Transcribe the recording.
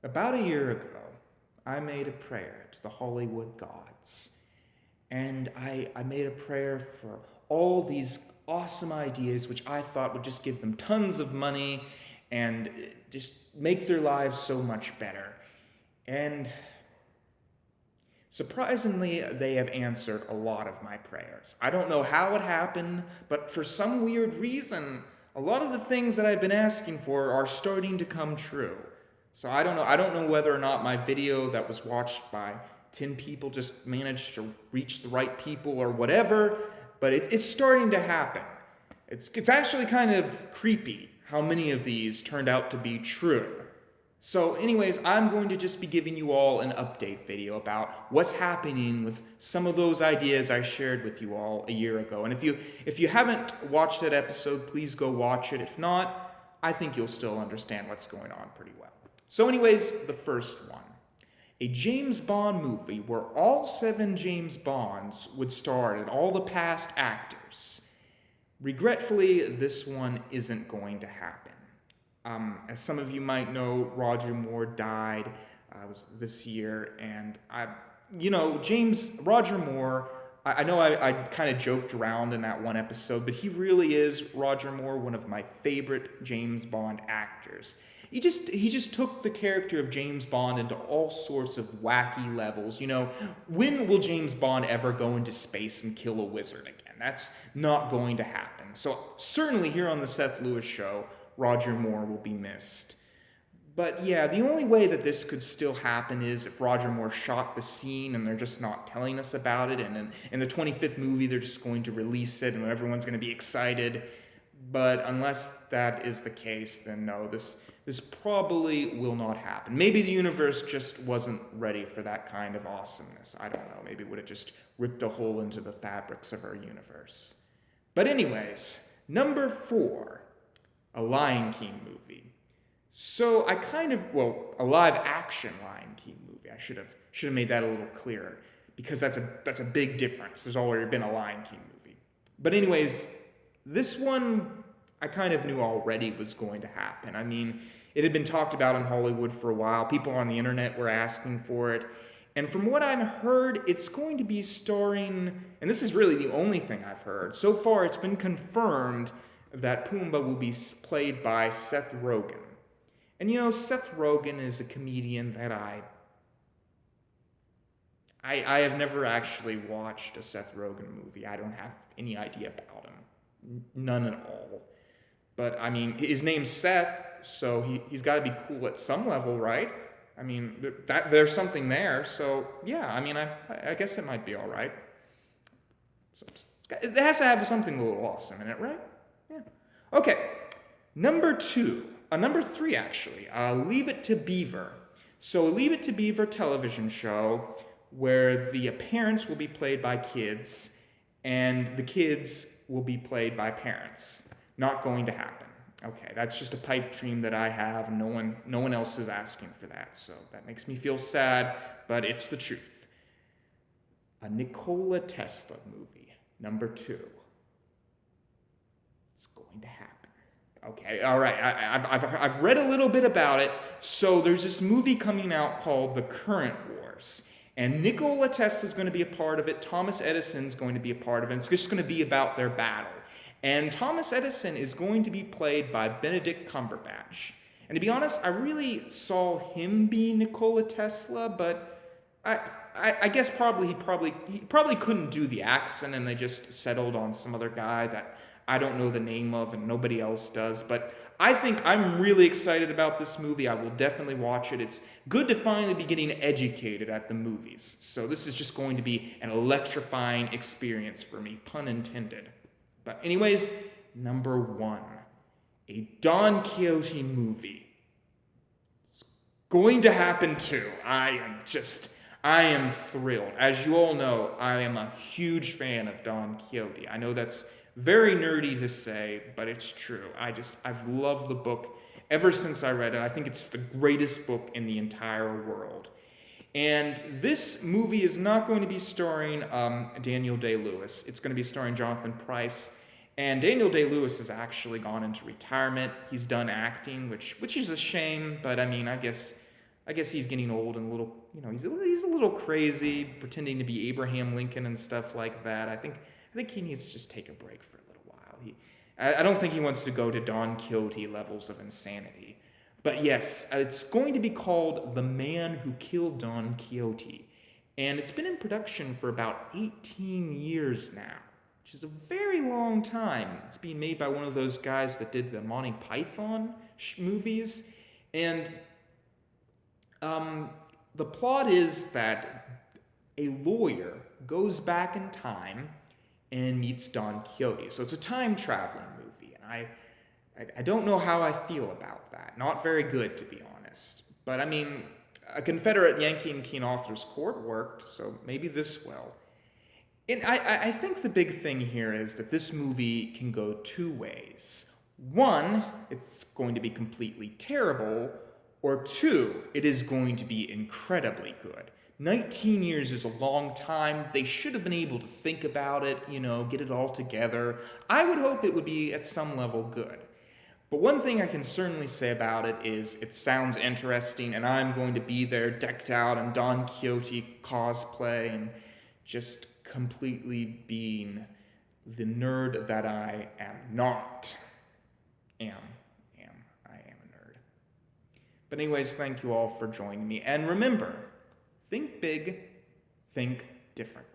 About a year ago, I made a prayer to the Hollywood gods. And I made a prayer for all these awesome ideas, which I thought would just give them tons of money and just make their lives so much better. And surprisingly, they have answered a lot of my prayers. I don't know how it happened, but for some weird reason, a lot of the things that I've been asking for are starting to come true. So I don't know. I don't know whether or not my video that was watched by 10 people just managed to reach the right people or whatever, but it's starting to happen. It's actually kind of creepy how many of these turned out to be true. So anyways, I'm going to just be giving you all an update video about what's happening with some of those ideas I shared with you all a year ago. And if you haven't watched that episode, please go watch it. If not, I think you'll still understand what's going on pretty well. So anyways, the first one. A James Bond movie where all 7 James Bonds would star and all the past actors. Regretfully, this one isn't going to happen. As some of you might know, Roger Moore died was this year, and Roger Moore, I know I kind of joked around in that one episode, but he really is, Roger Moore, one of my favorite James Bond actors. He just took the character of James Bond into all sorts of wacky levels. When will James Bond ever go into space and kill a wizard again? That's not going to happen. So certainly here on the Seth Lewis Show, Roger Moore will be missed. But yeah, the only way that this could still happen is if Roger Moore shot the scene and they're just not telling us about it, and in the 25th movie they're just going to release it and everyone's going to be excited. But unless that is the case, then no, this probably will not happen. Maybe the universe just wasn't ready for that kind of awesomeness. I don't know, maybe it would have just ripped a hole into the fabrics of our universe. But anyways, number 4, a Lion King movie. So a live action Lion King movie. I should have made that a little clearer, because that's a big difference. There's already been a Lion King movie. But anyways, this one I kind of knew already was going to happen. I mean, it had been talked about in Hollywood for a while. People on the internet were asking for it. And from what I've heard, it's going to be starring, and this is really the only thing I've heard. So far, it's been confirmed that Pumbaa will be played by Seth Rogen. And Seth Rogen is a comedian that I have never actually watched a Seth Rogen movie. I don't have any idea about him. None at all. But, I mean, his name's Seth, so he's got to be cool at some level, right? I mean, there's something there, so, yeah, I mean, I guess it might be all right. So, it has to have something a little awesome in it, right? Yeah. Okay, number 3, actually, Leave It to Beaver. So, Leave It to Beaver television show where the parents will be played by kids, and the kids will be played by parents. Not going to happen. Okay, that's just a pipe dream that I have. No one else is asking for that, so that makes me feel sad, but it's the truth. A Nikola Tesla movie, number 2. It's going to happen. Okay, all right. I've read a little bit about it. So there's this movie coming out called The Current Wars, and Nikola Tesla is going to be a part of it. Thomas Edison's going to be a part of it. It's just going to be about their battle. And Thomas Edison is going to be played by Benedict Cumberbatch. And to be honest, I really saw him be Nikola Tesla, but I guess he probably couldn't do the accent, and they just settled on some other guy that I don't know the name of and nobody else does. But I think I'm really excited about this movie. I will definitely watch it. It's good to finally be getting educated at the movies. So this is just going to be an electrifying experience for me, pun intended. But anyways, number 1, a Don Quixote movie. It's going to happen too. I am thrilled. As you all know, I am a huge fan of Don Quixote. I know that's very nerdy to say, but it's true. I've loved the book ever since I read it. I think it's the greatest book in the entire world. And this movie is not going to be starring Daniel Day-Lewis. It's going to be starring Jonathan Pryce. And Daniel Day-Lewis has actually gone into retirement. He's done acting, which is a shame, but I mean, I guess I guess he's getting old and a little, he's a little crazy, pretending to be Abraham Lincoln and stuff like that. I think he needs to just take a break for a little while. I don't think he wants to go to Don Quixote levels of insanity. But yes, it's going to be called The Man Who Killed Don Quixote. And it's been in production for about 18 years now, which is a very long time. It's being made by one of those guys that did the Monty Python movies. And the plot is that a lawyer goes back in time and meets Don Quixote. So it's a time-traveling movie, and I don't know how I feel about that. Not very good, to be honest. But, I mean, a Confederate Yankee and King Arthur's court worked, so maybe this will. And I think the big thing here is that this movie can go two ways. One, it's going to be completely terrible, or two, it is going to be incredibly good. 19 years is a long time. They should have been able to think about it, get it all together. I would hope it would be at some level good. But one thing I can certainly say about it is it sounds interesting, and I'm going to be there decked out in Don Quixote cosplay and just completely being the nerd that I am not. I am a nerd. But anyways, thank you all for joining me. And remember, think big, think different.